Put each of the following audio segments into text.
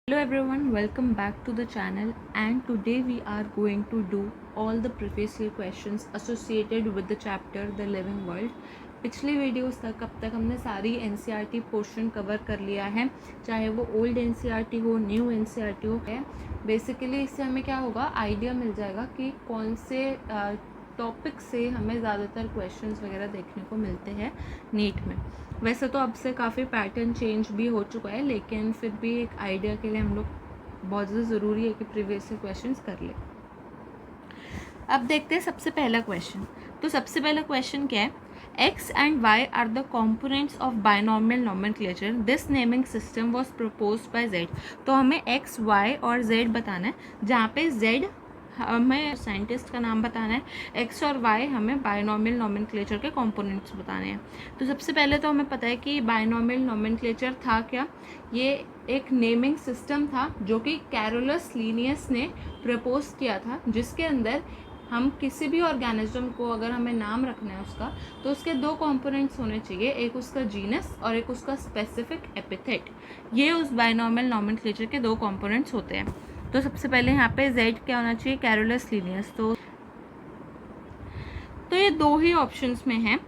Hello everyone, welcome back to the channel, and today we are going to do all the previous year questions associated with the chapter The Living World. पिछली videos तक अब तक हमने सारी NCERT portion cover कर लिया है, चाहे वो ओल्ड एनसीईआरटी हो, न्यू एनसीईआरटी हो है। बेसिकली इससे हमें क्या होगा, आइडिया मिल जाएगा कि कौन से टॉपिक से हमें ज़्यादातर क्वेश्चंस वगैरह देखने को मिलते हैं नीट में। वैसे तो अब से काफ़ी पैटर्न चेंज भी हो चुका है, लेकिन फिर भी एक आइडिया के लिए हम लोग बहुत ज़्यादा ज़रूरी है कि प्रीवियस से क्वेश्चंस कर ले। अब देखते हैं सबसे पहला क्वेश्चन। तो सबसे पहला क्वेश्चन क्या है, x and y are the components of binomial nomenclature. This naming system was proposed by z. तो हमें x, y और z बताना है, जहाँ पे z हमें साइंटिस्ट का नाम बताना है, x और y हमें बायनॉमियल नोमेनक्लेचर के कंपोनेंट्स बताने हैं। तो सबसे पहले तो हमें पता है कि बायनॉमियल नोमेनक्लेचर था क्या। ये एक नेमिंग सिस्टम था जो कि कैरोलस लीनियस ने प्रपोज किया था, जिसके अंदर हम किसी भी ऑर्गेनिज्म को अगर हमें नाम रखना है उसका, तो उसके दो कंपोनेंट्स होने चाहिए, एक उसका जीनस और एक उसका स्पेसिफिक एपिथेट। ये उस बायनॉमियल नोमेनक्लेचर के दो कंपोनेंट्स होते हैं। तो सबसे पहले यहाँ पे z क्या होना चाहिए, कैरोलस लीनियस। तो ये दो ही ऑप्शंस में हैं,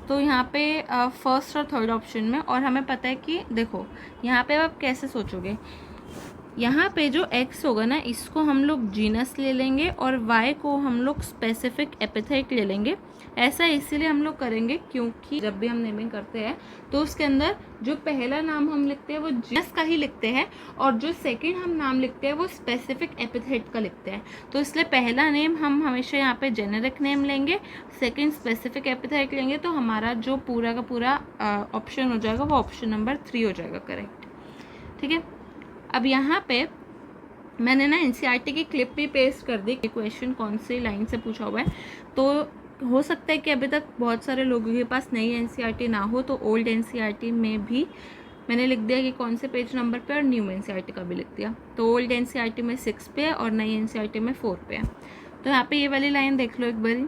तो यहाँ पे फर्स्ट और थर्ड ऑप्शन में। और हमें पता है कि देखो यहाँ पे आप कैसे सोचोगे, यहाँ पे जो x होगा ना, इसको हम लोग जीनस ले लेंगे और y को हम लोग स्पेसिफिक एपिथेट ले लेंगे। ऐसा इसीलिए हम लोग करेंगे क्योंकि जब भी हम नेमिंग करते हैं तो उसके अंदर जो पहला नाम हम लिखते हैं वो जीनस का ही लिखते हैं, और जो सेकंड हम नाम लिखते हैं वो स्पेसिफिक एपिथेट का लिखते हैं। तो इसलिए पहला नेम हम हमेशा यहाँ पे जेनेरिक नेम लेंगे, सेकंड स्पेसिफिक एपिथेट लेंगे। तो हमारा जो पूरा का पूरा ऑप्शन हो जाएगा वो ऑप्शन नंबर 3 हो जाएगा करेक्ट। ठीक है, अब यहाँ पे मैंने ना एनसीईआरटी की क्लिप भी पेस्ट कर दी कि क्वेश्चन कौन सी लाइन से पूछा हुआ है। तो हो सकता है कि अभी तक बहुत सारे लोगों के पास नई एनसीईआरटी ना हो, तो ओल्ड एनसीईआरटी में भी मैंने लिख दिया कि कौन से पेज नंबर पे, और न्यू एनसीईआरटी का भी लिख दिया। तो ओल्ड एनसीईआरटी में 6 पे है और नई एनसीईआरटी में 4 पे है। तो यहाँ पे ये वाली लाइन देख लो एक बारी।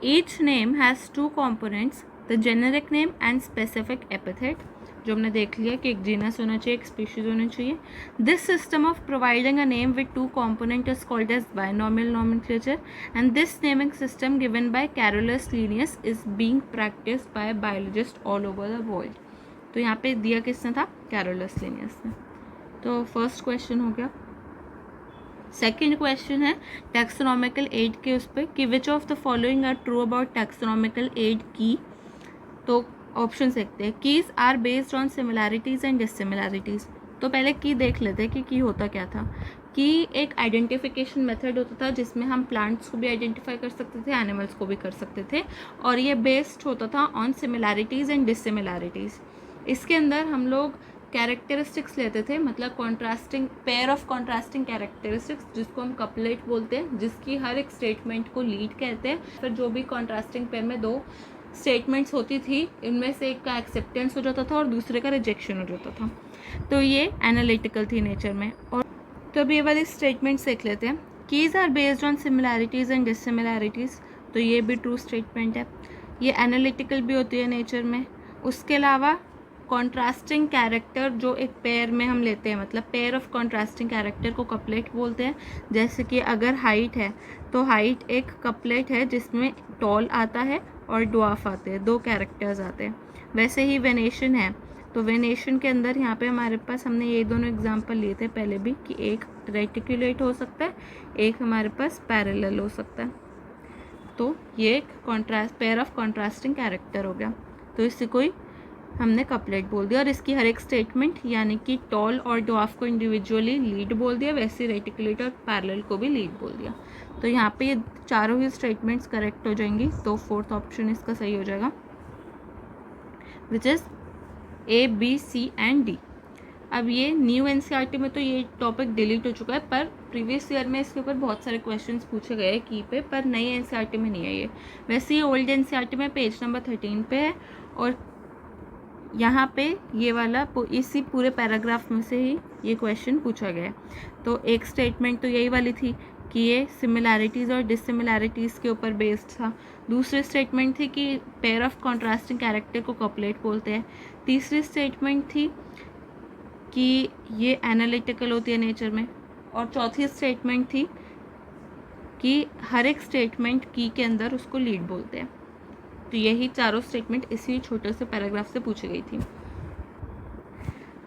Each name has 2 components, the generic name and specific epithet. जो हमने देख लिया कि एक जीनस होना चाहिए, एक स्पीशीज होनी चाहिए। This system of providing a name with 2 component is called as binomial nomenclature, and this naming system given by Carolus Linnaeus is being practised by biologist all over the world. तो यहाँ पे दिया किसने था, Carolus Linnaeus ने। तो first question हो गया। सेकेंड क्वेश्चन है टैक्सोनॉमिकल एड के उस पर कि which of the following are true about taxonomical aid की। तो ऑप्शन देखते हैं, keys are based on similarities and dissimilarities. तो पहले की देख लेते हैं कि की होता क्या था। की एक आइडेंटिफिकेशन मेथड होता था जिसमें हम प्लांट्स को भी आइडेंटिफाई कर सकते थे, एनिमल्स को भी कर सकते थे, और ये बेस्ड होता था ऑन सिमिलैरिटीज एंड डिसिमिलैरिटीज। इसके अंदर हम लोग कैरेक्टरिस्टिक्स लेते थे, मतलब contrasting pair of contrasting characteristics, जिसको हम कपलेट बोलते हैं, जिसकी हर एक स्टेटमेंट को लीड कहते हैं। फिर जो भी कॉन्ट्रास्टिंग पेयर में दो स्टेटमेंट्स होती थी, इनमें से एक का एक्सेप्टेंस हो जाता था और दूसरे का रिजेक्शन हो जाता था। तो ये एनालिटिकल थी नेचर में। और तो अब ये वाली स्टेटमेंट्स देख लेते हैं। Keys are based on similarities and dissimilarities, तो ये भी ट्रू स्टेटमेंट है। ये एनालिटिकल भी होती है नेचर में। उसके अलावा कॉन्ट्रास्टिंग कैरेक्टर जो एक पेयर में हम लेते हैं, मतलब पेयर ऑफ कॉन्ट्रास्टिंग कैरेक्टर को कपलेट बोलते हैं। जैसे कि अगर हाइट है तो हाइट एक कपलेट है जिसमें टॉल आता है और ड्वार्फ आते हैं, दो कैरेक्टर्स आते हैं। वैसे ही वेनेशन है, तो वेनेशन के अंदर यहाँ पे हमारे पास हमने ये दोनों एग्जांपल लिए थे पहले भी कि एक रेटिकुलेट हो सकता है, एक हमारे पास पैरेलल हो सकता है। तो ये एक contrast pair of contrasting character हो गया, तो इससे कोई हमने कपलेट बोल दिया। और इसकी हर एक स्टेटमेंट यानी कि टॉल और ड्वार्फ को इंडिविजुअली लीड बोल दिया, वैसे रेटिकुलेट और पैरेलल को भी लीड बोल दिया। तो यहाँ पे ये चारों ही स्टेटमेंट्स करेक्ट हो जाएंगी, तो फोर्थ ऑप्शन इसका सही हो जाएगा, which is A, B, C and D। अब ये न्यू एनसीईआरटी में तो ये टॉपिक डिलीट हो चुका है, पर प्रीवियस ईयर में इसके ऊपर बहुत सारे क्वेश्चंस पूछे गए की पे, पर नई एनसीईआरटी में नहीं है ये। वैसे ये ओल्ड एनसीईआरटी में पेज नंबर 13 पे है, और यहाँ पे ये वाला इसी पूरे पैराग्राफ में से ही ये क्वेश्चन पूछा गया है। तो एक स्टेटमेंट तो यही वाली थी कि ये सिमिलैरिटीज़ और डिसिमिलैरिटीज़ के ऊपर बेस्ड था। दूसरी स्टेटमेंट थी कि पेयर ऑफ कॉन्ट्रास्टिंग कैरेक्टर को कपलेट बोलते हैं। तीसरी स्टेटमेंट थी कि ये एनालिटिकल होती है नेचर में, और चौथी स्टेटमेंट थी कि हर एक स्टेटमेंट की के अंदर उसको लीड बोलते हैं। तो यही चारों स्टेटमेंट इसी छोटे से पैराग्राफ से पूछी गई थी।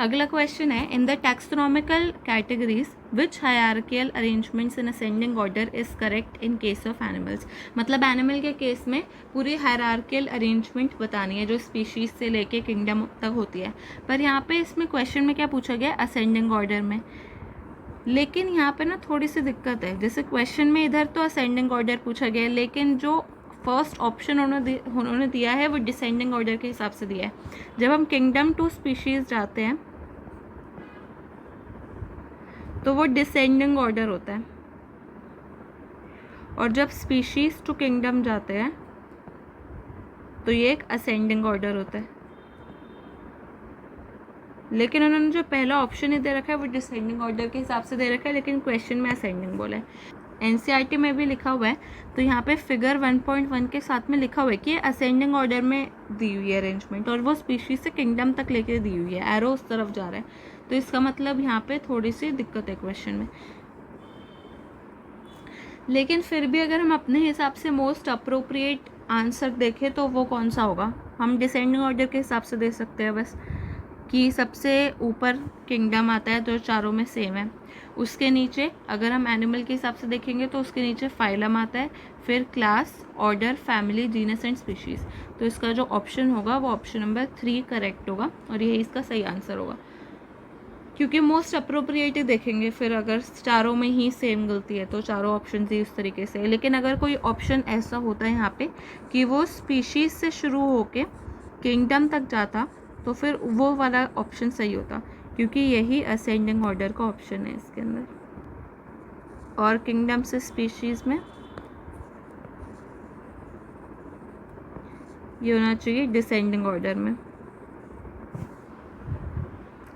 अगला क्वेश्चन है, in the taxonomical categories which hierarchical arrangements in ascending order is correct in case of animals. मतलब एनिमल के केस में पूरी हायरार्कियल अरेंजमेंट बतानी है जो स्पीशीज से लेके किंगडम तक होती है। पर यहाँ पे इसमें क्वेश्चन में क्या पूछा गया, असेंडिंग ऑर्डर में। लेकिन यहाँ पे ना थोड़ी सी दिक्कत है, जैसे क्वेश्चन में इधर तो असेंडिंग ऑर्डर पूछा गया है, लेकिन जो फर्स्ट ऑप्शन उन्होंने दिया है वो डिसेंडिंग ऑर्डर के हिसाब से दिया है। जब हम किंगडम टू स्पीशीज जाते हैं तो वो डिसेंडिंग ऑर्डर होता है, और जब स्पीशीज टू किंगडम जाते हैं तो ये एक असेंडिंग ऑर्डर होता है। लेकिन उन्होंने जो पहला ऑप्शन ही दे रखा है वो डिसेंडिंग ऑर्डर के हिसाब से दे रखा है, लेकिन क्वेश्चन में असेंडिंग बोला है। एनसीईआरटी में भी लिखा हुआ है, तो यहाँ पे फिगर 1.1 के साथ में लिखा हुआ है कि असेंडिंग ऑर्डर में दी हुई है अरेंजमेंट, और वो स्पीशीज से किंगडम तक लेके दी हुई है, एरो उस तरफ जा रहा है। तो इसका मतलब यहाँ पे थोड़ी सी दिक्कत है क्वेश्चन में। लेकिन फिर भी अगर हम अपने हिसाब से मोस्ट अप्रोप्रिएट आंसर देखें तो वो कौन सा होगा, हम डिसेंडिंग ऑर्डर के हिसाब से दे सकते हैं बस, कि सबसे ऊपर किंगडम आता है जो चारों में सेम है, उसके नीचे अगर हम एनिमल के हिसाब से देखेंगे तो उसके नीचे फाइलम आता है, फिर class, order, family, genus and species. तो इसका जो ऑप्शन होगा वो ऑप्शन नंबर 3 करेक्ट होगा, और यही इसका सही आंसर होगा, क्योंकि मोस्ट अप्रोप्रिएट ही देखेंगे। फिर अगर चारों में ही सेम गलती है तो चारों ऑप्शन ही उस तरीके से। लेकिन अगर कोई ऑप्शन ऐसा होता है यहाँ पे कि वो स्पीशीज से शुरू होके किंगडम तक जाता, तो फिर वो वाला ऑप्शन सही होता, क्योंकि यही असेंडिंग ऑर्डर का ऑप्शन है इसके अंदर, और किंगडम से स्पीशीज में ये होना चाहिए डिसेंडिंग ऑर्डर में।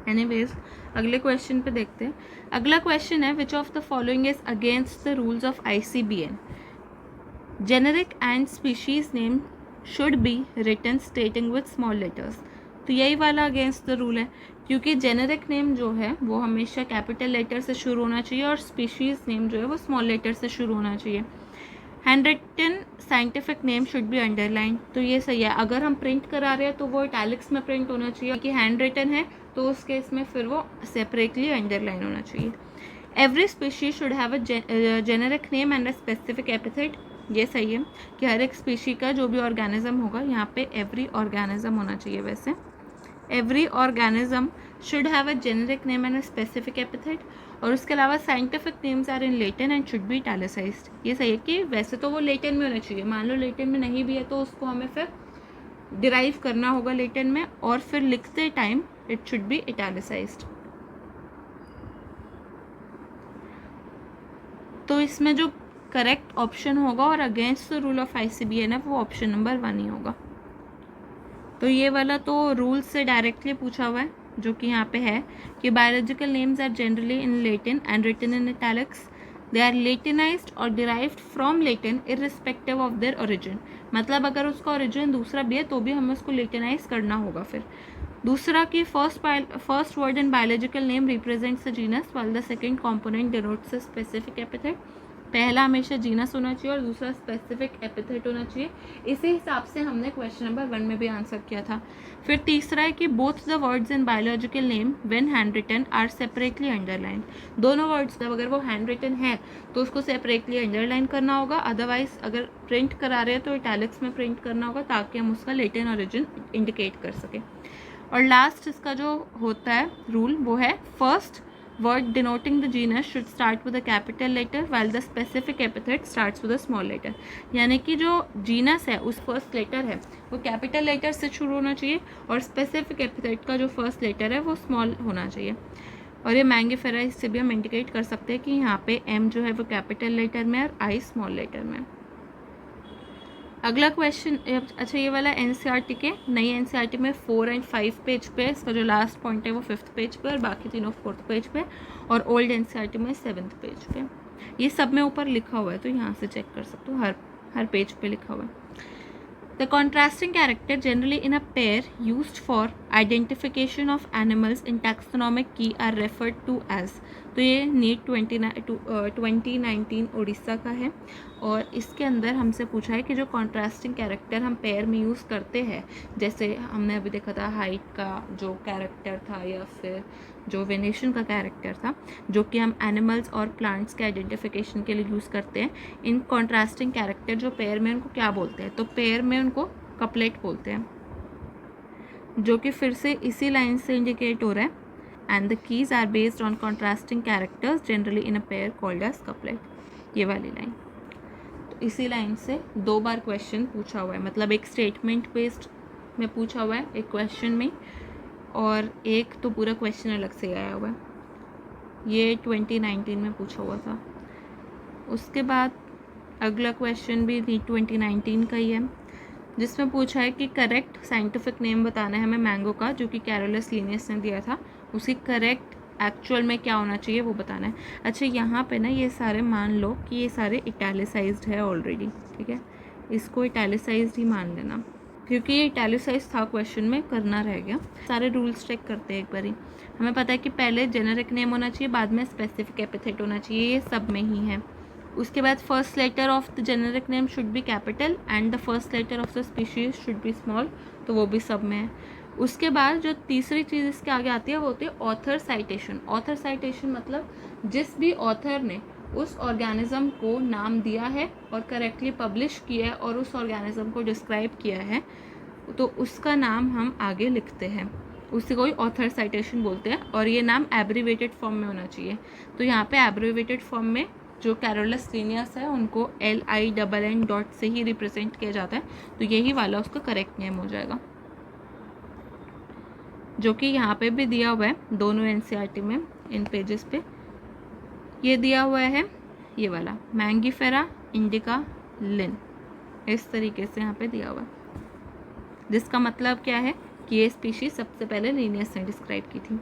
एनीवेज अगले क्वेश्चन पे देखते हैं। अगला क्वेश्चन है, which of the following is against the rules of ICBN। Generic and species name should be written starting with small letters. तो यही वाला अगेंस्ट द रूल है, क्योंकि जेनेरिक नेम जो है वो हमेशा कैपिटल लेटर से शुरू होना चाहिए, और स्पीशीज नेम जो है वो स्मॉल लेटर से शुरू होना चाहिए। Hand written scientific name should be underline. तो ये सही है, अगर हम प्रिंट करा रहे हैं तो वो इटैलिक्स में प्रिंट होना चाहिए, कि हैंड रिटन है तो उस केस में फिर वो सेपरेटली अंडरलाइन होना चाहिए। Every species should have a generic name and a specific epithet. ये सही है कि हर एक स्पीशी का जो भी ऑर्गेनिज्म होगा, यहाँ पे एवरी ऑर्गेनिज्म होना चाहिए। वैसे every organism should have a generic name and a specific epithet, और उसके अलावा scientific names are in Latin and should be italicised. ये सही है कि वैसे तो वो लेटिन में होना चाहिए, मान लो लेटिन में नहीं भी है तो उसको हमें फिर डिराइव करना होगा लेटिन में, और फिर लिखते time it should be italicised. तो इसमें जो करेक्ट ऑप्शन होगा और against the rule of ICBN है वो ऑप्शन नंबर 1 ही होगा। तो ये वाला तो रूल से डायरेक्टली पूछा हुआ है, जो कि यहाँ पे है कि biological names are generally in Latin and written in italics. They are Latinised और derived from Latin irrespective of their origin. मतलब अगर उसका ओरिजिन दूसरा भी है तो भी हमें उसको लेटिनाइज करना होगा। फिर दूसरा कि first word in biological name represents a genus while the second component denotes a specific epithet. पहला हमेशा जीनस होना चाहिए और दूसरा स्पेसिफिक एपिथेट होना चाहिए। इसी हिसाब से हमने क्वेश्चन नंबर 1 में भी आंसर किया था। फिर तीसरा है कि both the words in biological name when hand written are separately underline. दोनों वर्ड्स अगर वो हैंड रिटन है तो उसको सेपरेटली अंडरलाइन करना होगा, अदरवाइज अगर प्रिंट करा रहे हैं तो इटैलिक्स में प्रिंट करना होगा, ताकि हम उसका लेटिन ओरिजिन इंडिकेट कर सकें। और लास्ट इसका जो होता है रूल वो है, first word denoting the genus should start with a capital letter while the specific epithet starts with a small letter। यानी कि जो जीनस है उस फर्स्ट लेटर है वो कैपिटल लेटर से शुरू होना चाहिए, और स्पेसिफिक एपिथेट का जो फर्स्ट लेटर है वो स्मॉल होना चाहिए। और ये मैंगिफेरा, इससे भी हम इंडिकेट कर सकते हैं कि यहाँ पे M जो है वो कैपिटल लेटर में और I स्मॉल लेटर में। अगला क्वेश्चन, अच्छा ये वाला NCERT के नई NCERT में 4 और 5 पेज पे, इसका जो लास्ट पॉइंट है वो 5th पेज पे और बाकी तीनों 4th पेज पे, और ओल्ड NCERT में 7th पेज पे। ये सब में ऊपर लिखा हुआ है तो यहाँ से चेक कर सकते हो, हर पेज पे लिखा हुआ है। The contrasting character generally in a pair used for identification of animals in taxonomic की आर रेफर्ड टू एज। तो ये नीट 2019 उड़ीसा का है और इसके अंदर हमसे पूछा है कि जो कॉन्ट्रास्टिंग कैरेक्टर हम पेयर में यूज़ करते हैं, जैसे हमने अभी देखा था हाइट का जो कैरेक्टर था या फिर जो वेनेशन का कैरेक्टर था, जो कि हम एनिमल्स और प्लांट्स के आइडेंटिफिकेशन के लिए यूज़ करते हैं। इन कॉन्ट्रास्टिंग कैरेक्टर जो पेयर में, उनको क्या बोलते हैं? तो पेयर में उनको कपलेट बोलते हैं, जो कि फिर से इसी लाइन से इंडिकेट हो रहा है। And the keys are based on contrasting characters generally in a pair called as couplet. ये वाली लाइन, तो इसी लाइन से 2 बार क्वेश्चन पूछा हुआ है, मतलब एक स्टेटमेंट बेस्ड में पूछा हुआ है एक क्वेश्चन में, और एक तो पूरा क्वेश्चन अलग से आया हुआ है। ये 2019 में पूछा हुआ था। उसके बाद अगला क्वेश्चन भी 2019 का ही है, जिसमें पूछा है कि करेक्ट साइंटिफिक नेम बताना है हमें मैंगो का, जो कि कैरोलस लीनियस ने दिया था। उसकी करेक्ट एक्चुअल में क्या होना चाहिए वो बताना है। अच्छा, यहाँ पे ना ये सारे मान लो कि ये सारे इटैलिसाइज्ड है ऑलरेडी, ठीक है, इसको इटैलिसाइज्ड ही मान लेना, क्योंकि ये इटैलिसाइज था क्वेश्चन में, करना रह गया। सारे रूल्स चेक करते हैं एक बारी। हमें पता है कि पहले जेनेरिक नेम होना चाहिए, बाद में स्पेसिफिक एपिथेट होना चाहिए, ये सब में ही है। उसके बाद first letter of the generic name should be capital and the first letter of the species should be small, तो वो भी सब में है। उसके बाद जो तीसरी चीज़ इसके आगे आती है वो होती है ऑथर साइटेशन। ऑथर साइटेशन मतलब जिस भी ऑथर ने उस ऑर्गेनिज्म को नाम दिया है और करेक्टली पब्लिश किया है और उस ऑर्गेनिज्म को डिस्क्राइब किया है, तो उसका नाम हम आगे लिखते हैं, उसी को ही ऑथर साइटेशन बोलते हैं। और ये नाम एब्रीवेटेड फॉर्म में होना चाहिए। तो यहाँ पे एब्रीवेटेड फॉर्म में जो कैरोलस लीनियस है उनको LINN डॉट से ही रिप्रेजेंट किया जाता है, तो यही वाला उसका करेक्ट नेम हो जाएगा, जो कि यहाँ पे भी दिया हुआ है दोनों NCERT में, इन पेजेस पे ये दिया हुआ है, ये वाला मैंगीफेरा इंडिका लिन, इस तरीके से यहाँ पे दिया हुआ है, जिसका मतलब क्या है कि ये स्पीशीज सबसे पहले लीनियस ने डिस्क्राइब की थी।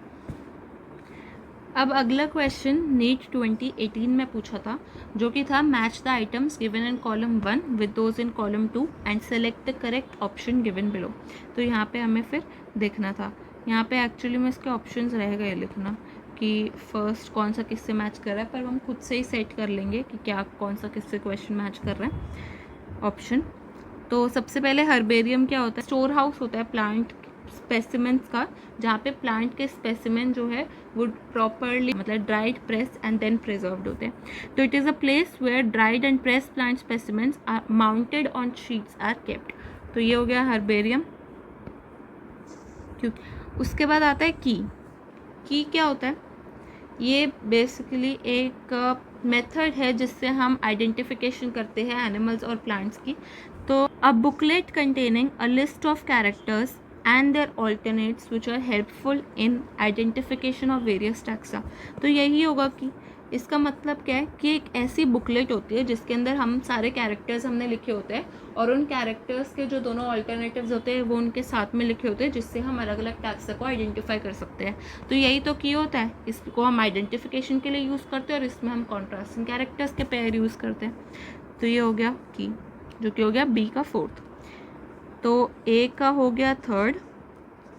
अब अगला क्वेश्चन नीट 2018 में पूछा था, जो कि था match the items given in column 1 with those in column 2 and select the correct option given below. तो यहाँ पे हमें फिर देखना था, यहाँ पे एक्चुअली में इसके ऑप्शंस रह गए लिखना कि फर्स्ट कौन सा किससे मैच कर रहा है, पर हम खुद से ही सेट कर लेंगे कि क्या कौन सा किससे क्वेश्चन मैच कर रहा है ऑप्शन। तो सबसे पहले हर्बेरियम क्या होता है? स्टोर हाउस होता है प्लांट स्पेसिमेंट्स का, जहाँ पे प्लांट के स्पेसिमेन जो है वो प्रॉपरली मतलब dried, press and then preserved होते हैं। तो it is a place where dried and press plant specimens are mounted on sheets are kept. तो ये हो गया हर्बेरियम। क्योंकि उसके बाद आता है की क्या होता है? ये बेसिकली एक मेथड है जिससे हम आइडेंटिफिकेशन करते हैं एनिमल्स और प्लांट्स की। तो अ booklet containing a list of characters and their alternates which are helpful in identification of various taxa। तो यही होगा कि इसका मतलब क्या है कि एक ऐसी बुकलेट होती है जिसके अंदर हम सारे कैरेक्टर्स हमने लिखे होते हैं और उन कैरेक्टर्स के जो दोनों ऑल्टरनेटिव्स होते हैं वो उनके साथ में लिखे होते हैं, जिससे हम अलग अलग टैक्सा को आइडेंटिफाई कर सकते हैं। तो यही तो की होता है, इसको हम आइडेंटिफिकेशन के लिए यूज़ करते हैं और इसमें हम कॉन्ट्रास्टिंग कैरेक्टर्स के पेयर यूज़ करते हैं। तो ये हो गया की, जो कि हो गया बी का फोर्थ। तो ए का हो गया थर्ड,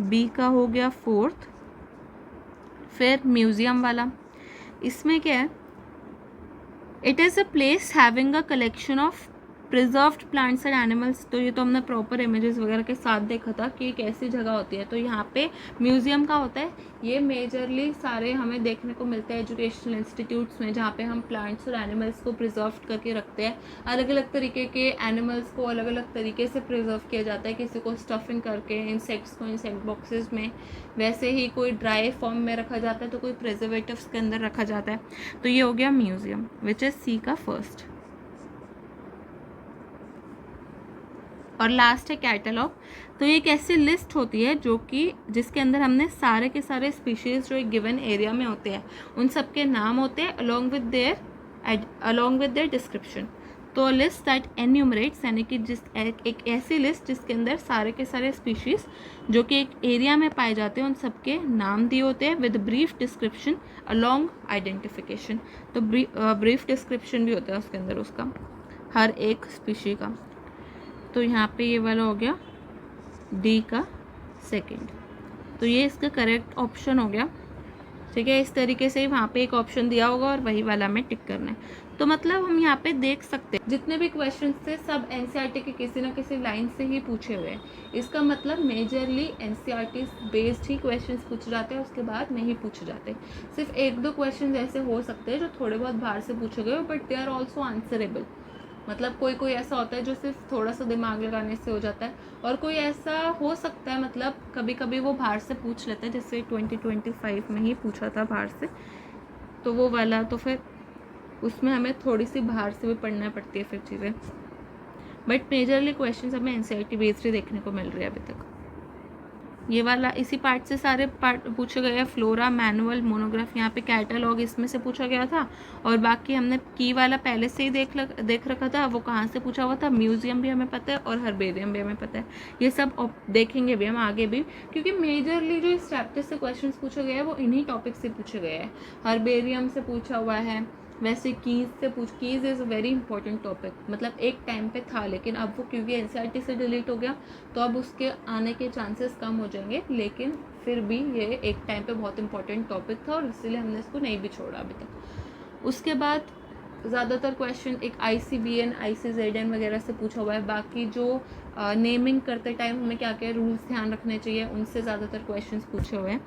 बी का हो गया फोर्थ, फिर म्यूजियम वाला। इसमें क्या है? It is a place having a collection of preserved plants and animals. तो ये तो हमने प्रॉपर इमेजेस वगैरह के साथ देखा था कि एक ऐसी जगह होती है। तो यहाँ पे म्यूजियम का होता है, ये मेजरली सारे हमें देखने को मिलते हैं एजुकेशनल इंस्टीट्यूट्स में, जहाँ पे हम प्लांट्स और एनिमल्स को प्रिजर्व करके रखते हैं। अलग अलग तरीके के एनिमल्स को अलग अलग तरीके से प्रिजर्व किया जाता है, किसी को स्टफिंग करके, इंसेक्ट्स को इंसेक्ट बॉक्सेस में, वैसे ही कोई ड्राई फॉर्म में रखा जाता है तो कोई प्रिजर्वेटिव्स के अंदर रखा जाता है। तो ये हो गया म्यूजियम, विच इज़ सी का फर्स्ट। और लास्ट है कैटलॉग। तो ये एक ऐसी लिस्ट होती है जो कि जिसके अंदर हमने सारे के सारे स्पीशीज़ जो एक गिवन एरिया में होते हैं उन सब के नाम होते हैं अलॉन्ग विद देयर डिस्क्रिप्शन। तो लिस्ट दैट एन्यूमरेट्स, यानी कि एक ऐसी लिस्ट जिसके अंदर सारे के सारे स्पीशीज़ जो कि एक एरिया में पाए जाते हैं उन सब के नाम दिए होते हैं with brief description along identification. तो ब्रीफ डिस्क्रिप्शन भी होता है उसके अंदर उसका, हर एक स्पीशी का। तो यहाँ पे ये वाला हो गया डी का सेकंड। तो ये इसका करेक्ट ऑप्शन हो गया। ठीक है, इस तरीके से वहाँ पे एक ऑप्शन दिया होगा और वही वाला हमें टिक करना है। तो मतलब हम यहाँ पे देख सकते हैं जितने भी क्वेश्चन थे सब एनसीईआरटी के किसी ना किसी लाइन से ही पूछे हुए हैं। इसका मतलब मेजरली एनसीईआरटी बेस्ड ही क्वेश्चंस पूछे जाते हैं, उसके बाद नहीं पूछे जाते। सिर्फ एक दो क्वेश्चन ऐसे हो सकते हैं जो थोड़े बहुत बाहर से पूछे गए, but they are also answerable. मतलब कोई कोई ऐसा होता है जो सिर्फ थोड़ा सा दिमाग लगाने से हो जाता है, और कोई ऐसा हो सकता है मतलब कभी कभी वो बाहर से पूछ लेते हैं, जैसे 2025 में ही पूछा था बाहर से, तो वो वाला तो फिर उसमें हमें थोड़ी सी बाहर से भी पढ़ना पड़ती है फिर चीज़ें। बट मेजरली क्वेश्चंस हमें एनसीईआरटी बेस्ड ही देखने को मिल रहे हैं अभी तक। ये वाला इसी पार्ट से सारे पार्ट पूछे गए हैं। फ्लोरा, मैनुअल, मोनोग्राफ, यहाँ पे कैटलॉग इसमें से पूछा गया था, और बाकी हमने की वाला पहले से ही देख रखा था, वो कहाँ से पूछा हुआ था। म्यूजियम भी हमें पता है और हर्बेरियम भी हमें पता है। ये सब देखेंगे भी हम आगे भी, क्योंकि मेजरली जो इस चैप्टर से क्वेश्चन पूछे गए हैं वो इन्हीं टॉपिक से पूछे गए हैं। हर्बेरियम से पूछा हुआ है, वैसे कीज़ से keys is a very important topic. मतलब एक टाइम पे था, लेकिन अब वो क्योंकि एनसीईआरटी से डिलीट हो गया तो अब उसके आने के चांसेस कम हो जाएंगे, लेकिन फिर भी ये एक टाइम पे बहुत इंपॉर्टेंट टॉपिक था और इसीलिए हमने इसको नहीं भी छोड़ा अभी तक। उसके बाद ज़्यादातर क्वेश्चन एक ICBN, ICZN वगैरह से पूछा हुआ है। बाकी जो नेमिंग करते टाइम हमें क्या क्या रूल्स ध्यान रखने चाहिए, उनसे ज़्यादातर क्वेश्चंस पूछे हुए हैं।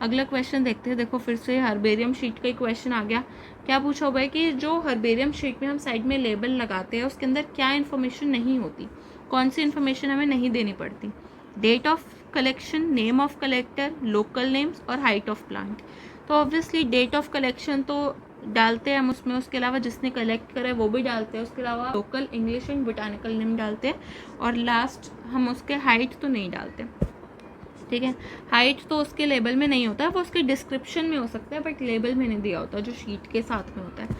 अगला क्वेश्चन देखते हैं। देखो फिर से हर्बेरियम शीट का ही क्वेश्चन आ गया। क्या पूछा हुआ है कि जो हर्बेरियम शीट में हम साइड में लेबल लगाते हैं उसके अंदर क्या इन्फॉर्मेशन नहीं होती, कौन सी इन्फॉर्मेशन हमें नहीं देनी पड़ती। Date of collection, name of collector, local names और हाइट ऑफ प्लांट। तो ऑब्वियसली डेट ऑफ कलेक्शन तो डालते हैं हम उसमें, उसके अलावा जिसने कलेक्ट करा है वो भी डालते हैं, उसके अलावा local, English and botanical name डालते हैं, और लास्ट हम उसके हाइट तो नहीं डालते। ठीक है, हाइट तो उसके लेबल में नहीं होता है, वो उसके डिस्क्रिप्शन में हो सकता है, बट लेबल में नहीं दिया होता जो शीट के साथ में होता है।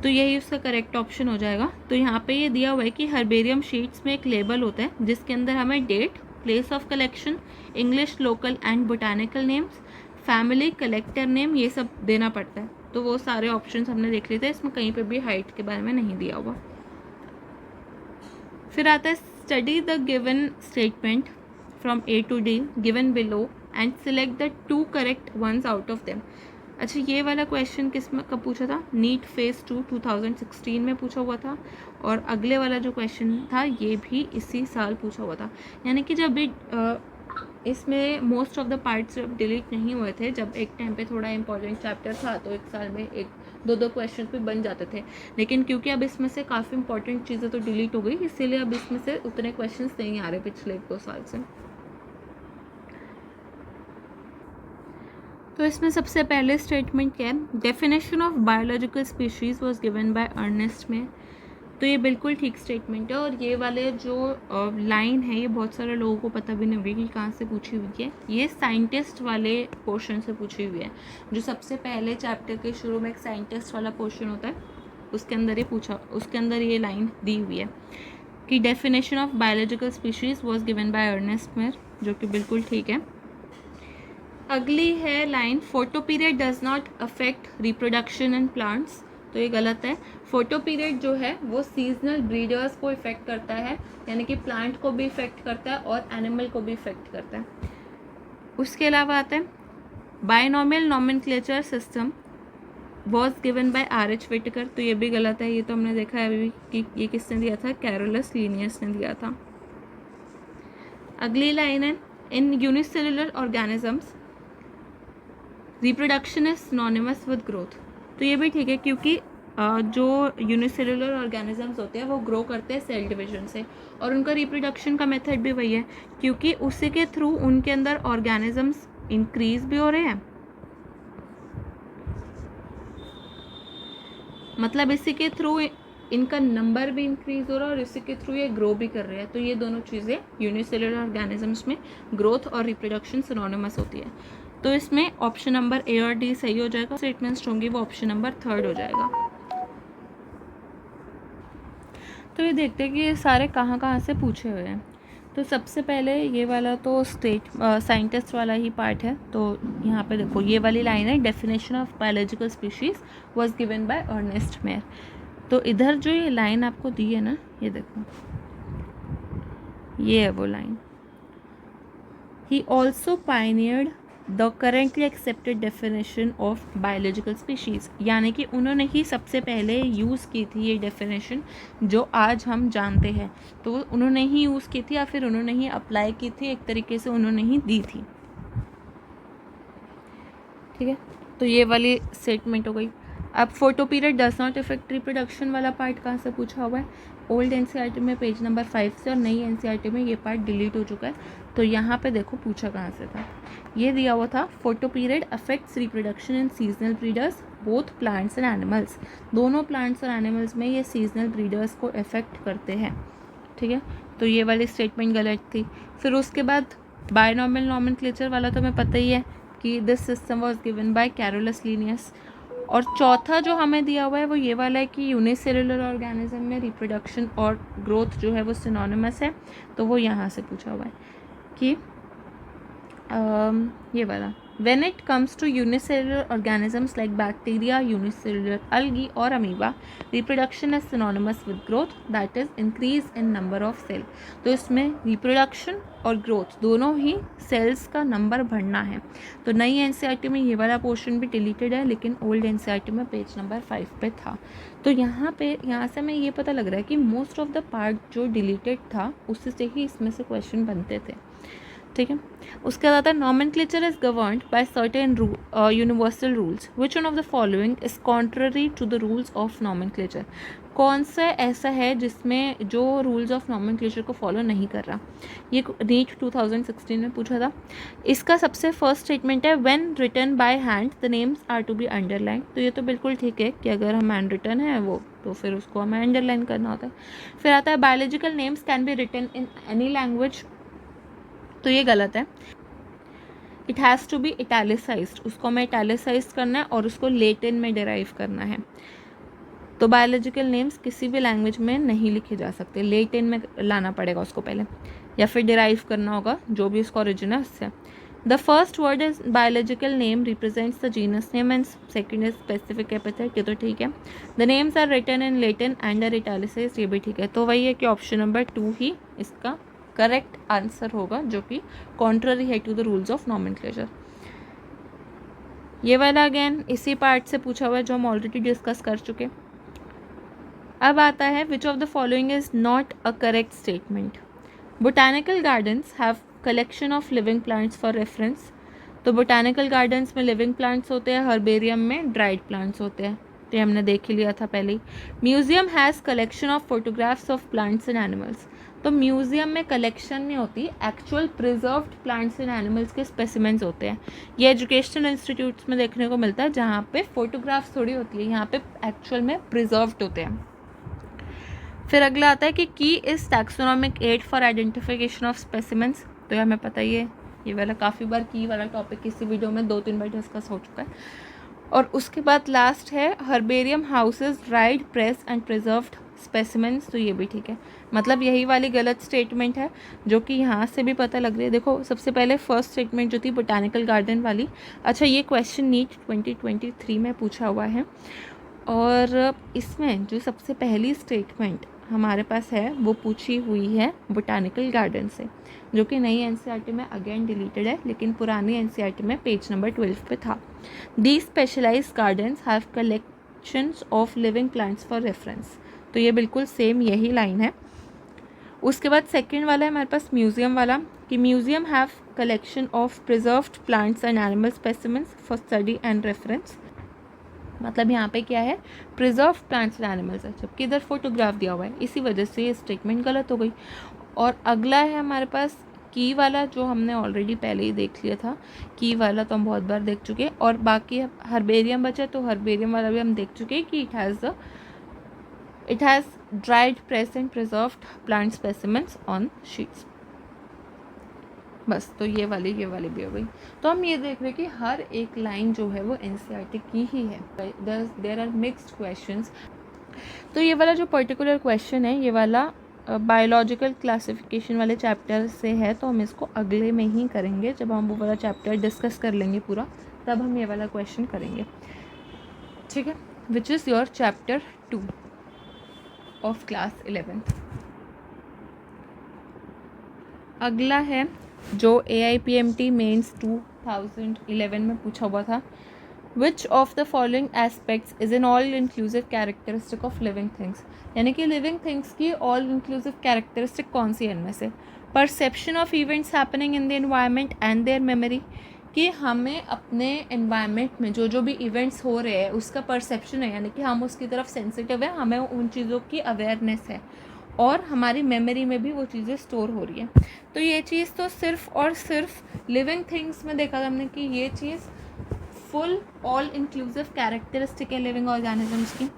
तो यही उसका करेक्ट ऑप्शन हो जाएगा। तो यहाँ पे ये दिया हुआ है कि हर्बेरियम शीट्स में एक लेबल होता है जिसके अंदर हमें date, place of collection, English, local and botanical names, family, collector name, ये सब देना पड़ता है। तो वो सारे ऑप्शंस हमने देख लिए थे, इसमें कहीं पे भी हाइट के बारे में नहीं दिया हुआ। फिर आता है study the given statement from A to D given below and select the 2 correct ones out of them. अच्छा, ये वाला क्वेश्चन किस में कब पूछा था? नीट फेज 2 2016 में पूछा हुआ था, और अगले वाला जो क्वेश्चन था ये भी इसी साल पूछा हुआ था। यानी कि जब भी इसमें मोस्ट ऑफ द पार्ट्स जब डिलीट नहीं हुए थे, जब एक टाइम पे थोड़ा इंपॉर्टेंट चैप्टर था तो एक साल में एक दो क्वेश्चन भी बन जाते थे, लेकिन क्योंकि अब इसमें से काफ़ी इंपॉर्टेंट चीज़ें तो डिलीट हो गई, इसीलिए अब इसमें से उतने क्वेश्चन नहीं आ रहे पिछले 1-2 साल से। तो इसमें सबसे पहले स्टेटमेंट क्या है? Definition of biological species was given by Ernest में। तो ये बिल्कुल ठीक स्टेटमेंट है, और ये वाले जो लाइन है ये बहुत सारे लोगों को पता भी नहीं होगी कि कहाँ से पूछी हुई है। ये साइंटिस्ट वाले पोर्शन से पूछी हुई है, जो सबसे पहले चैप्टर के शुरू में एक साइंटिस्ट वाला पोर्शन होता है, उसके अंदर ये पूछा, उसके अंदर ये लाइन दी हुई है कि definition of biological species was given by Ernest Mayr, जो कि बिल्कुल ठीक है। अगली है line, photoperiod does not affect reproduction in plants. तो ये गलत है। फोटो पीरियड जो है वो सीजनल ब्रीडर्स को इफेक्ट करता है, यानी कि प्लांट को भी इफेक्ट करता है और एनिमल को भी इफेक्ट करता है। उसके अलावा आता है binomial nomenclature system was given by R.H. Whittaker. तो ये भी गलत है, ये तो हमने देखा है अभी कि ये किसने दिया था? कैरोलस लीनियस ने दिया था। अगली लाइन है, इन unicellular organisms reproduction is synonymous with growth. तो ये भी ठीक है, क्योंकि जो यूनिसेलुलर ऑर्गेनिजम्स होते हैं वो ग्रो करते हैं सेल डिवीजन से, और उनका रिप्रोडक्शन का मेथड भी वही है, क्योंकि उसी के थ्रू उनके अंदर ऑर्गेनिजम्स इंक्रीज भी हो रहे हैं, मतलब इसी के थ्रू इनका नंबर भी इंक्रीज हो रहा है और इसी के थ्रू ये ग्रो भी कर रहे हैं। तो ये दोनों चीज़ें यूनिसेलुलर ऑर्गेनिजम्स में ग्रोथ और रिप्रोडक्शन सिनोनिमस होती है। तो इसमें ऑप्शन नंबर A और D सही हो जाएगा। स्टेटमेंट्स होंगी वो ऑप्शन नंबर 3 हो जाएगा। तो ये देखते हैं कि ये सारे कहाँ कहाँ से पूछे हुए हैं। तो सबसे पहले ये वाला तो साइंटिस्ट वाला ही पार्ट है। तो यहाँ पे देखो ये वाली लाइन है, definition of biological species was given by Ernest Mayr. तो इधर जो ये लाइन आपको दी है ना, ये देखो, ये है वो line. He also pioneered the currently accepted definition of biological species, यानी कि उन्होंने ही सबसे पहले यूज़ की थी ये डेफिनेशन जो आज हम जानते हैं, तो उन्होंने ही यूज़ की थी या फिर उन्होंने ही अप्लाई की थी, एक तरीके से उन्होंने ही दी थी। ठीक है, तो ये वाली स्टेटमेंट हो गई। अब photo period does not effect reproduction वाला पार्ट कहाँ से पूछा हुआ है? ओल्ड एनसीईआरटी में पेज नंबर 5 से, और नई एनसीईआरटी में ये पार्ट डिलीट हो चुका है। तो यहाँ पे देखो पूछा कहाँ से था, ये दिया हुआ था photo period affects reproduction in seasonal breeders both plants and animals. दोनों प्लांट्स और एनिमल्स में ये सीजनल ब्रीडर्स को इफेक्ट करते हैं। ठीक है, तो ये वाली स्टेटमेंट गलत थी। फिर उसके बाद बायनॉमियल नॉमेनक्लेचर वाला तो हमें पता ही है कि this system was given by Carolus Linnaeus. और चौथा जो हमें दिया हुआ है वो ये वाला है कि यूनिसेलुलर ऑर्गेनिज्म में रिप्रोडक्शन और ग्रोथ जो है वो सिनोनिमस है, तो वो यहाँ से पूछा हुआ है कि ये वाला when it comes to unicellular organisms like bacteria, unicellular algae or amoeba, reproduction is synonymous with growth, that is increase in number of cell। तो इसमें reproduction और growth दोनों ही cells का नंबर बढ़ना है। तो नई एनसीईआरटी में ये वाला पोर्शन भी डिलीटेड है, लेकिन ओल्ड एनसीईआरटी में पेज नंबर 5 पे था। तो यहाँ से हमें ये पता लग रहा है कि मोस्ट ऑफ द पार्ट जो डिलीटेड था उससे से ही इसमें से क्वेश्चन बनते थे। ठीक है, उसके बाद आता है nomenclature is governed by certain universal rules, which one of the following is contrary to the rules of nomenclature. कौन सा ऐसा है जिसमें जो रूल्स ऑफ नॉमेनक्लेचर को फॉलो नहीं कर रहा? ये नीट 2016 में पूछा था। इसका सबसे फर्स्ट स्टेटमेंट है when written by hand the names are to be underline. तो ये तो बिल्कुल ठीक है कि अगर हम हैंड रिटन है वो तो फिर उसको हमें अंडरलाइन करना होता है। फिर आता है biological names can be written in any language. तो ये गलत है, it has to be italicised, उसको हमें इटैलिसाइज करना है और उसको लेटिन में डिराइव करना है। तो बायोलॉजिकल नेम्स किसी भी लैंग्वेज में नहीं लिखे जा सकते, लेटिन में लाना पड़ेगा उसको पहले, या फिर डिराइव करना होगा जो भी उसका ओरिजिन है उससे। The first word is biological name represents the genus name and second is specific epithet. ये तो ठीक है। The names are written in Latin and are italicised, ये भी ठीक है। तो वही है कि ऑप्शन नंबर 2 ही इसका करेक्ट आंसर होगा, जो कि कॉन्ट्ररी है to the rules of nomenclature. ये वाला अगेन इसी पार्ट से पूछा हुआ है जो हम ऑलरेडी डिस्कस कर चुके। अब आता है which of the following is not a correct statement. Botanical gardens have collection of living plants for reference. तो बोटानिकल गार्डन्स में लिविंग प्लांट्स होते हैं, हर्बेरियम में ड्राइड प्लांट्स होते हैं, तो हमने देख ही लिया था पहले ही। Museum has collection of photographs of plants and animals. तो म्यूजियम में कलेक्शन नहीं होती, actual preserved plants and animals के स्पेसिमेंट्स होते हैं। ये एजुकेशनल इंस्टीट्यूट्स में देखने को मिलता है जहाँ पे फोटोग्राफ्स थोड़ी होती है, यहाँ पे एक्चुअल में प्रिजर्व्ड होते हैं। फिर अगला आता है कि key is taxonomic aid for identification of specimens. तो ये हमें पता ही है, ये वाला काफ़ी बार की वाला टॉपिक किसी वीडियो में 2-3 बार डिस्कस हो चुका है। और उसके बाद लास्ट है herbarium houses dried press and preserved specimens. तो ये भी ठीक है, मतलब यही वाली गलत स्टेटमेंट है जो कि यहाँ से भी पता लग रही है। देखो सबसे पहले फर्स्ट स्टेटमेंट जो थी बोटानिकल गार्डन वाली, अच्छा ये क्वेश्चन नीट 2023 में पूछा हुआ है, और इसमें जो सबसे पहली स्टेटमेंट हमारे पास है वो पूछी हुई है बोटानिकल गार्डन से, जो कि नई एनसीईआरटी में अगेन डिलीटेड है, लेकिन पुरानी एनसीईआरटी में पेज नंबर 12 पे था। The specialised gardens have collections of living plants for reference. तो ये बिल्कुल सेम यही लाइन है। उसके बाद सेकंड वाला है हमारे पास म्यूजियम वाला, कि museum have collection of preserved plants and animal specimens for study and reference. मतलब यहाँ पे क्या है, प्रिजर्व प्लांट्स एंड एनिमल्स है, जबकि इधर फोटोग्राफ दिया हुआ है, इसी वजह से ये स्टेटमेंट गलत हो गई। और अगला है हमारे पास की वाला, जो हमने ऑलरेडी पहले ही देख लिया था। की वाला तो हम बहुत बार देख चुके हैं, और बाकी हर्बेरियम बचा, तो हर्बेरियम वाला भी हम देख चुके हैं कि it has dried press and preserved plant specimens on sheets. बस, तो ये वाली भी हो गई। तो हम ये देख रहे हैं कि हर एक लाइन जो है वो एनसीईआरटी की ही है। There are mixed questions. तो ये वाला जो पर्टिकुलर क्वेश्चन है, ये वाला बायोलॉजिकल क्लासिफिकेशन वाले चैप्टर से है, तो हम इसको अगले में ही करेंगे, जब हम वो वाला चैप्टर डिस्कस कर लेंगे पूरा, तब हम ये वाला क्वेश्चन करेंगे। ठीक है, which is your chapter 2 of class 11th। अगला है जो AIPMT मेंस 2011 में पूछा हुआ था, विच of the following aspects is an all inclusive characteristic of living things, यानी कि लिविंग थिंग्स की ऑल इंक्लूसिव कैरेक्टरिस्टिक कौन सी है इनमें से? Perception of events happening in the environment and there memory, कि हमें अपने एनवायरनमेंट में जो जो भी इवेंट्स हो रहे हैं उसका परसेप्शन है, यानी कि हम उसकी तरफ सेंसिटिव है, हमें उन चीज़ों की अवेयरनेस है और हमारी मेमोरी में भी वो चीज़ें स्टोर हो रही हैं। तो ये चीज़ तो सिर्फ और सिर्फ लिविंग थिंग्स में देखा था हमने कि ये चीज़ फुल ऑल इंक्लूसिव कैरेक्टरिस्टिक है लिविंग ऑर्गेनिजम्स की।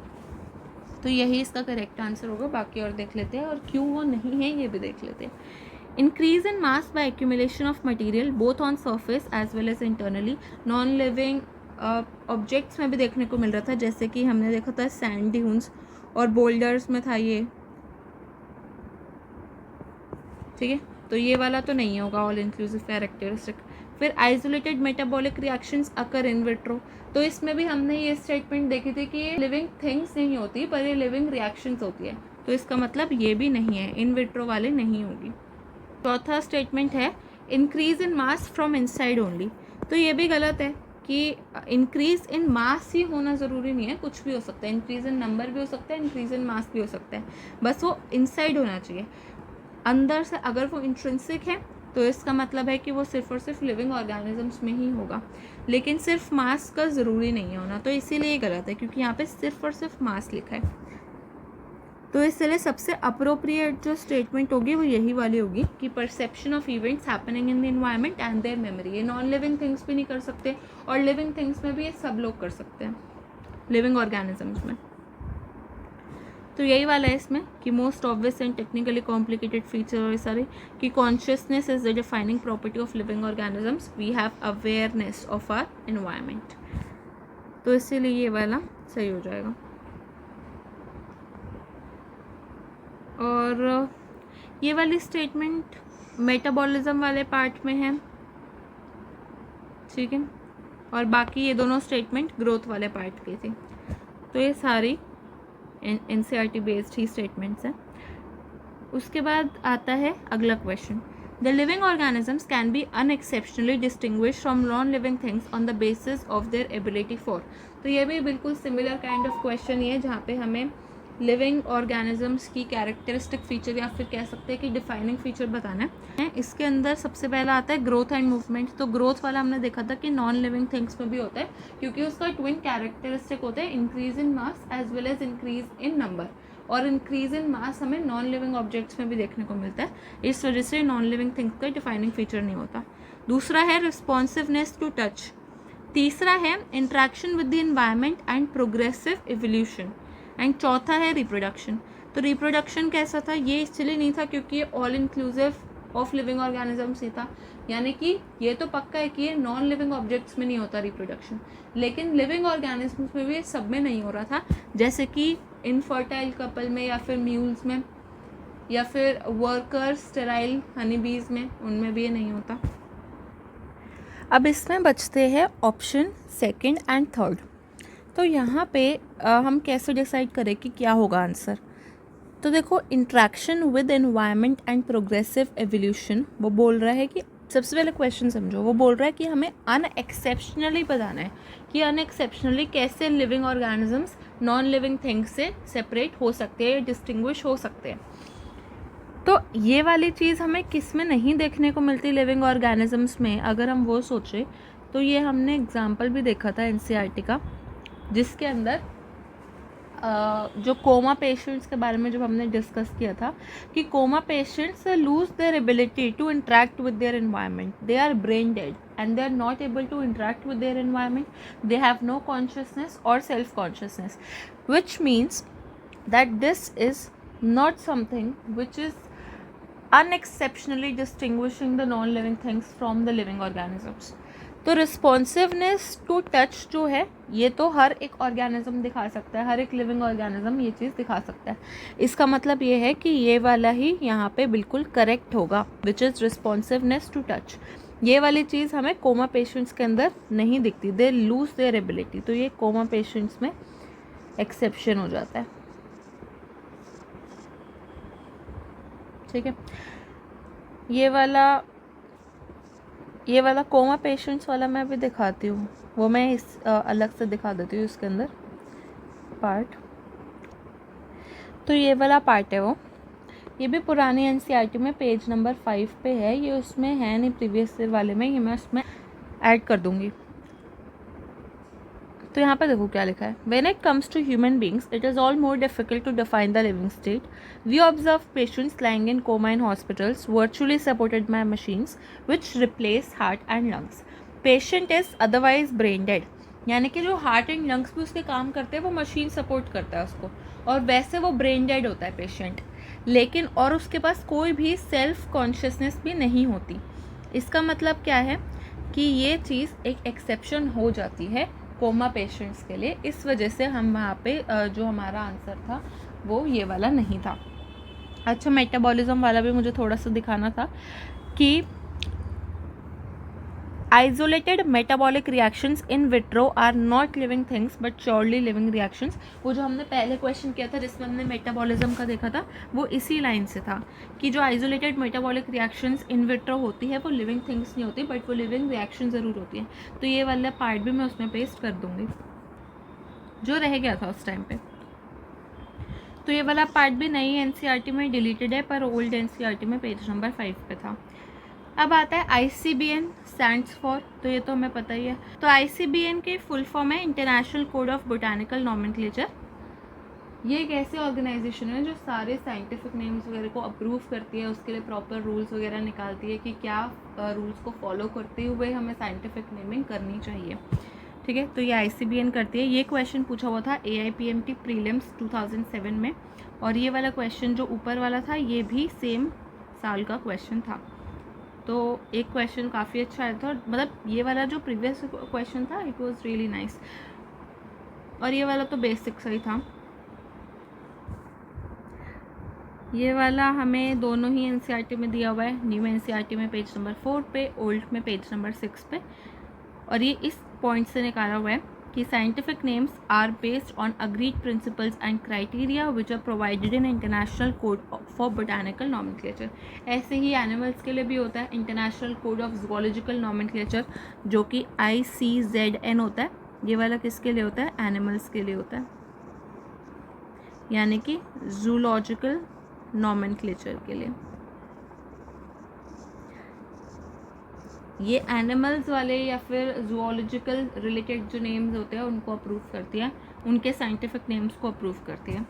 तो यही इसका करेक्ट आंसर होगा। बाकी और देख लेते हैं और क्यों वो नहीं है ये भी देख लेते हैं। Increase in mass by accumulation of material both on surface as well as internally, non living objects में भी देखने को मिल रहा था, जैसे कि हमने देखा था सैंड ड्यून्स और बोल्डर्स में था ये, ठीक है। तो ये वाला तो नहीं होगा ऑल इंक्लूसिव कैरेक्टरिस्टिक। फिर isolated metabolic reactions occur in vitro, तो इसमें भी हमने ये स्टेटमेंट देखी थी कि ये लिविंग थिंग्स नहीं होती पर ये लिविंग रिएक्शंस होती है, तो इसका मतलब ये भी नहीं है, इन विट्रो वाले नहीं होगी। चौथा स्टेटमेंट है increase in mass from inside only, तो ये भी गलत है कि इंक्रीज इन मास ही होना ज़रूरी नहीं है, कुछ भी हो सकता है, इंक्रीज इन नंबर भी हो सकता है, इंक्रीज इन मास भी हो सकता है, बस वो इनसाइड होना चाहिए, अंदर से। अगर वो इंट्रिंसिक है तो इसका मतलब है कि वो सिर्फ और सिर्फ लिविंग ऑर्गेनिजम्स में ही होगा, लेकिन सिर्फ मास का ज़रूरी नहीं होना, तो इसीलिए ये गलत है क्योंकि यहाँ पे सिर्फ और सिर्फ मास लिखा है। तो इसलिए सबसे अप्रोप्रिएट जो स्टेटमेंट होगी वो यही वाली होगी कि perception of events happening in the environment and there memory, ये नॉन लिविंग थिंग्स भी नहीं कर सकते और लिविंग थिंग्स में भी ये सब लोग कर सकते हैं, लिविंग ऑर्गेनिजम्स में। तो यही वाला है इसमें कि most obvious and technically complicated feature और सारे कि consciousness is the defining property of living organisms, we have awareness of our environment, तो इसीलिए ये वाला सही हो जाएगा। और ये वाली स्टेटमेंट मेटाबॉलिज्म वाले पार्ट में है, ठीक है, और बाकी ये दोनों स्टेटमेंट ग्रोथ वाले पार्ट की थी। तो ये सारी NCERT बेस्ड ही स्टेटमेंट्स हैं। उसके बाद आता है अगला question, the living organisms can be unexceptionally distinguish from non living things on the basis of their ability for, तो ये भी बिल्कुल सिमिलर काइंड ऑफ क्वेश्चन ही है जहाँ पे हमें लिविंग ऑर्गेनिजम्स की कैरेक्टरिस्टिक फीचर या फिर कह सकते हैं कि डिफाइनिंग फीचर बताना है। इसके अंदर सबसे पहला आता है ग्रोथ एंड मूवमेंट, तो ग्रोथ वाला हमने देखा था कि नॉन लिविंग थिंग्स में भी होता है क्योंकि उसका ट्विन कैरेक्टरिस्टिक होता है increase in mass as well as increase in number, और इंक्रीज इन मास हमें नॉन लिविंग ऑब्जेक्ट्स में भी देखने को मिलता है, इस वजह से नॉन लिविंग थिंग्स का डिफाइनिंग फीचर नहीं होता। दूसरा है रिस्पॉन्सिवनेस टू टच। तीसरा है interaction with the environment and progressive evolution, and चौथा है रिप्रोडक्शन। तो रिप्रोडक्शन कैसा था, ये इसलिए नहीं था क्योंकि ये all inclusive of living organisms ही था, यानी कि ये तो पक्का है कि ये नॉन लिविंग ऑब्जेक्ट्स में नहीं होता रिप्रोडक्शन, लेकिन लिविंग ऑर्गेनिजम्स में भी सब में नहीं हो रहा था, जैसे कि इनफर्टाइल कपल में या फिर म्यूल्स में या फिर वर्कर्स स्टेराइल हनी बीज में, उनमें भी ये नहीं होता। अब इसमें बचते हैं ऑप्शन सेकंड एंड थर्ड, तो यहाँ पे हम कैसे डिसाइड करें कि क्या होगा आंसर। तो देखो interaction with environment and progressive evolution, वो बोल रहा है कि सबसे पहले क्वेश्चन समझो, वो बोल रहा है कि हमें अनएक्सेप्शनली बताना है कि अनएक्सेप्शनली कैसे living organisms non living things से सेपरेट हो सकते हैं, डिस्टिंग्विश हो सकते हैं। तो ये वाली चीज़ हमें किस में नहीं देखने को मिलती लिविंग ऑर्गेनिजम्स में, अगर हम वो सोचें तो ये हमने एग्जाम्पल भी देखा था NCERT का, जिसके अंदर जो कोमा पेशेंट्स के बारे में जब हमने डिस्कस किया था कि coma patients lose their ability to interact with their environment, they are brain dead and they are not able to interact with their environment, they have no consciousness और self consciousness, which means that this is not something which is unexceptionally distinguishing the non-living things from the living organisms. तो responsiveness to touch जो है ये तो हर एक organism दिखा सकता है, हर एक लिविंग ऑर्गेनिज्म ये चीज़ दिखा सकता है, इसका मतलब ये है कि ये वाला ही यहाँ पे बिल्कुल करेक्ट होगा, which is responsiveness to touch. ये वाली चीज़ हमें कोमा पेशेंट्स के अंदर नहीं दिखती, दे लूज देयर एबिलिटी, तो ये कोमा पेशेंट्स में एक्सेप्शन हो जाता है, ठीक है। ये वाला ये वाला कोमा पेशेंट्स वाला मैं अभी दिखाती हूँ, वो मैं इस अलग से दिखा देती हूँ इसके अंदर पार्ट। तो ये वाला पार्ट है वो, ये भी पुरानी एनसीईआरटी में पेज नंबर 5 पे है, ये उसमें है नहीं प्रीवियस ईयर वाले में, ये मैं उसमें ऐड कर दूँगी। तो यहाँ पे देखो क्या लिखा है, when it comes to human beings it is all more difficult to define the living state. We observe patients lying in coma in hospitals virtually supported by machines which replace heart and lungs. Patient is otherwise brain dead, यानी कि जो heart and lungs भी उसके काम करते हैं वो machine support करता है उसको, और वैसे वो ब्रेन डेड होता है पेशेंट, लेकिन और उसके पास कोई भी सेल्फ कॉन्शियसनेस भी नहीं होती। इसका मतलब क्या है कि ये चीज़ एक एक्सेप्शन हो जाती है कोमा पेशेंट्स के लिए, इस वजह से हम वहाँ पे जो हमारा आंसर था वो ये वाला नहीं था। अच्छा, मेटाबॉलिज्म वाला भी मुझे थोड़ा सा दिखाना था कि isolated metabolic reactions in vitro are not living things but surely living reactions. वो जो हमने पहले क्वेश्चन किया था जिसमें हमने मेटाबॉलिज्म का देखा था, वो इसी लाइन से था कि जो isolated metabolic reactions in vitro होती है वो लिविंग थिंग्स नहीं होती, बट वो लिविंग रिएक्शन ज़रूर होती है। तो ये वाला पार्ट भी मैं उसमें पेस्ट कर दूँगी जो रह गया था उस टाइम पे। तो ये वाला पार्ट भी नई एनसीईआरटी में डिलीटेड है, पर ओल्ड एनसीईआरटी में पेज नंबर 5 पे था। अब आता है ICBN स्टैंड्स फॉर, तो ये तो हमें पता ही है। तो ICBN के फुल फॉर्म है international code of botanical nomenclature. ये एक ऐसी ऑर्गेनाइजेशन है जो सारे साइंटिफिक नेम्स वगैरह को अप्रूव करती है, उसके लिए प्रॉपर रूल्स वगैरह निकालती है कि क्या रूल्स को फॉलो करते हुए हमें साइंटिफिक नेमिंग करनी चाहिए। ठीक है, तो ये ICBN करती है। ये क्वेश्चन पूछा हुआ था AIPMT प्रीलिम्स 2007 में, और ये वाला क्वेश्चन जो ऊपर वाला था ये भी सेम साल का क्वेश्चन था। तो एक क्वेश्चन काफ़ी अच्छा आया था, मतलब ये वाला जो प्रीवियस क्वेश्चन था इट वाज रियली नाइस, और ये वाला तो बेसिक सही था। ये वाला हमें दोनों ही एनसीईआरटी में दिया हुआ है, न्यू एनसीईआरटी में पेज नंबर 4 पे, ओल्ड में पेज नंबर 6 पे, और ये इस पॉइंट से निकाला हुआ है कि scientific names are based on agreed principles and criteria which are provided in international code for botanical nomenclature. ऐसे ही एनिमल्स के लिए भी होता है international code of zoological nomenclature, जो कि ICZN होता है। ये वाला किसके लिए होता है? एनिमल्स के लिए होता है, यानी कि जूलॉजिकल नॉमेनक्लेचर के लिए। ये एनिमल्स वाले या फिर जूलॉजिकल रिलेटेड जो नेम्स होते हैं उनको अप्रूव करती है, उनके साइंटिफिक नेम्स को अप्रूव करती है।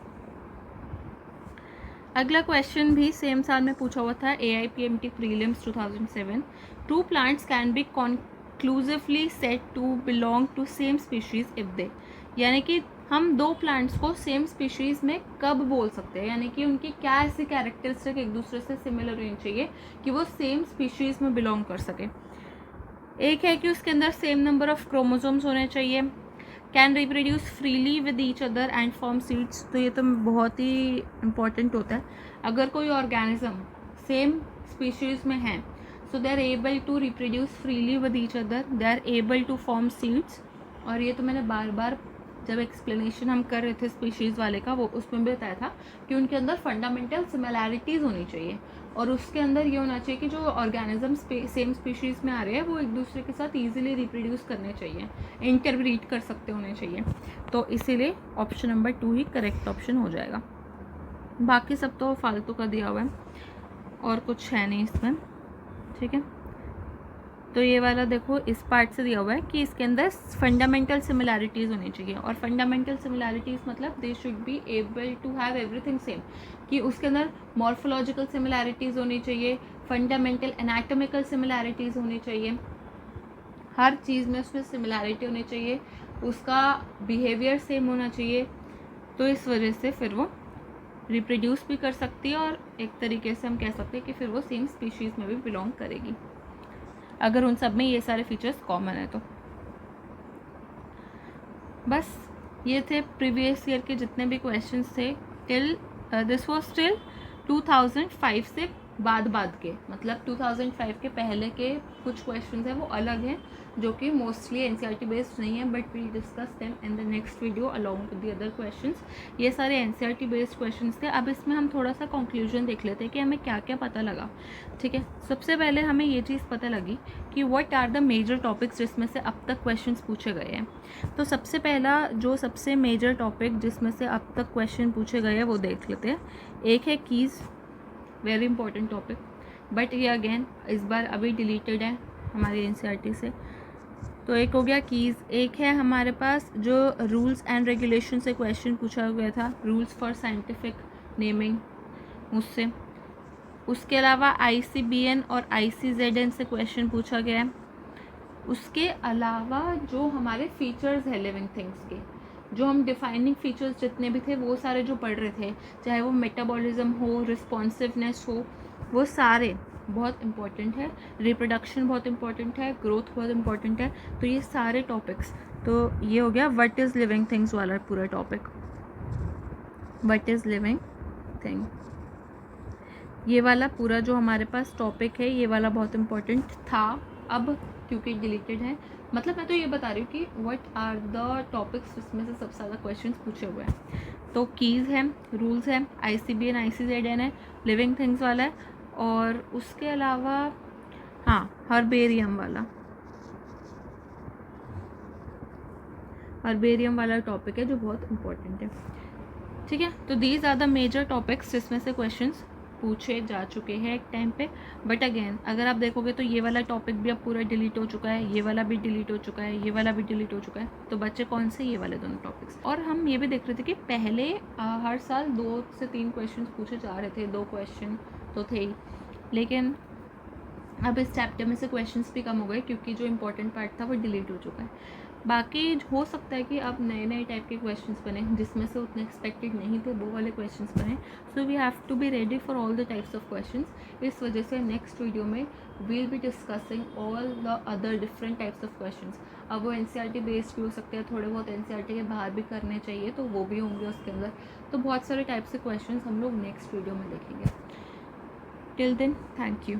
अगला क्वेश्चन भी सेम साल में पूछा हुआ था, AIPMT prelims 2007। 2 plants can be conclusively said to belong to same species if they, यानी कि हम 2 प्लांट्स को सेम स्पीशीज़ में कब बोल सकते हैं, यानी कि उनकी क्या ऐसी कैरेक्टरिस्टिक एक दूसरे से सिमिलर होनी चाहिए कि वो सेम स्पीशीज़ में बिलोंग कर सके। एक है कि उसके अंदर सेम नंबर ऑफ क्रोमोसोम्स होने चाहिए, can reproduce freely with each other and form seeds. तो ये तो बहुत ही इम्पॉर्टेंट होता है। अगर कोई ऑर्गेनिज्म सेम स्पीशीज़ में है so they are able to reproduce freely with each other, they are able to form seeds. और ये तो मैंने बार बार जब एक्सप्लेनेशन हम कर रहे थे स्पीशीज़ वाले का, वो उसमें भी बताया था कि उनके अंदर फंडामेंटल सिमिलैरिटीज़ होनी चाहिए, और उसके अंदर ये होना चाहिए कि जो ऑर्गेनिज्म सेम स्पीशीज़ में आ रहे हैं वो एक दूसरे के साथ ईजिली रिप्रोड्यूस करने चाहिए, इंटरब्रीड कर सकते होने चाहिए। तो इसीलिए ऑप्शन नंबर 2 ही करेक्ट ऑप्शन हो जाएगा। बाकी सब तो फालतू का दिया हुआ है और कुछ है नहीं इसमें। ठीक है, तो ये वाला देखो इस पार्ट से दिया हुआ है कि इसके अंदर फंडामेंटल सिमिलैरिटीज़ होनी चाहिए, और फंडामेंटल सिमिलैरिटीज़ मतलब they should be able to have everything same, कि उसके अंदर मॉर्फोलॉजिकल सिमिलैरिटीज़ होनी चाहिए, फंडामेंटल एनाटॉमिकल सिमिलैरिटीज़ होनी चाहिए, हर चीज़ में उसमें सिमिलैरिटी होनी चाहिए, उसका बिहेवियर सेम होना चाहिए। तो इस वजह से फिर वो रिप्रोड्यूस भी कर सकती है, और एक तरीके से हम कह सकते हैं कि फिर वो सेम स्पीशीज़ में भी बिलोंग करेगी अगर उन सब में ये सारे फीचर्स कॉमन है तो। बस ये थे प्रीवियस ईयर के जितने भी क्वेश्चंस थे टिल दिस वाज टिल 2005 से बाद के, मतलब 2005 के पहले के कुछ क्वेश्चन हैं वो अलग हैं, जो कि मोस्टली एनसीईआरटी बेस्ड नहीं है, but we discuss them in the next video along with the other questions. ये सारे एनसीईआरटी बेस्ड क्वेश्चंस थे। अब इसमें हम थोड़ा सा कंक्लूजन देख लेते हैं कि हमें क्या क्या पता लगा। ठीक है, सबसे पहले हमें ये चीज़ पता लगी कि what are the major topics जिसमें से अब तक क्वेश्चंस पूछे गए हैं। तो सबसे पहला जो सबसे मेजर टॉपिक जिसमें से अब तक क्वेश्चन पूछे गए हैं वो देख लेते हैं। एक है keys, very important topic, but ये अगेन इस बार अभी डिलीटेड है हमारी एनसीईआरटी से। तो एक हो गया कीज़। एक है हमारे पास जो रूल्स एंड रेगुलेशन से क्वेश्चन पूछा गया था, रूल्स फॉर साइंटिफिक नेमिंग, उससे। उसके अलावा ICBN और ICZN से क्वेश्चन पूछा गया है। उसके अलावा जो हमारे फीचर्स है लिविंग थिंग्स के, जो हम डिफाइनिंग फीचर्स जितने भी थे वो सारे जो पढ़ रहे थे, चाहे वो मेटाबॉलिज्म हो, रिस्पॉन्सिवनेस हो, वो सारे बहुत इंपॉर्टेंट है। रिप्रोडक्शन बहुत इंपॉर्टेंट है, ग्रोथ बहुत इंपॉर्टेंट है। तो ये सारे टॉपिक्स, तो ये हो गया व्हाट इज़ लिविंग थिंग्स वाला पूरा topic. What is living thing, ये वाला पूरा जो हमारे पास टॉपिक है, ये वाला बहुत इंपॉर्टेंट था। अब क्योंकि डिलीटेड है, मतलब मैं तो ये बता रही हूँ कि व्हाट आर द टॉपिक्स जिसमें से सबसे ज़्यादा क्वेश्चन पूछे हुए हैं। तो कीज़ है, रूल्स है, ICBN ICZN है, लिविंग थिंग्स वाला है, और उसके अलावा हाँ हर्बेरियम वाला टॉपिक है जो बहुत इंपॉर्टेंट है। ठीक है, तो these are the major topics जिसमें से क्वेश्चंस पूछे जा चुके हैं एक टाइम पे। बट अगेन अगर आप देखोगे तो ये वाला टॉपिक भी अब पूरा डिलीट हो चुका है, ये वाला भी डिलीट हो चुका है, ये वाला भी डिलीट हो चुका है। तो बच्चे कौन से, ये वाले दोनों टॉपिक्स। और हम ये भी देख रहे थे कि पहले हर साल 2 से 3 क्वेश्चन पूछे जा रहे थे, 2 क्वेश्चन तो थे ही, लेकिन अब इस चैप्टर में से क्वेश्चंस भी कम हो गए क्योंकि जो इंपॉर्टेंट पार्ट था वो डिलीट हो चुका है। बाकी हो सकता है कि अब नए नए टाइप के क्वेश्चंस बने जिसमें से उतने एक्सपेक्टेड नहीं थे, वो वाले क्वेश्चंस बने। So we have to be ready for all the types of questions. इस वजह से नेक्स्ट वीडियो में we'll be discussing all the other different types of questions. अब वो एनसीईआरटी बेस्ड भी हो सकते हैं, थोड़े बहुत एनसीईआरटी के बाहर भी करने चाहिए तो वो भी होंगे उसके अंदर। तो बहुत सारे टाइप्स के क्वेश्चंस हम लोग नेक्स्ट वीडियो में देखेंगे। Till then, thank you.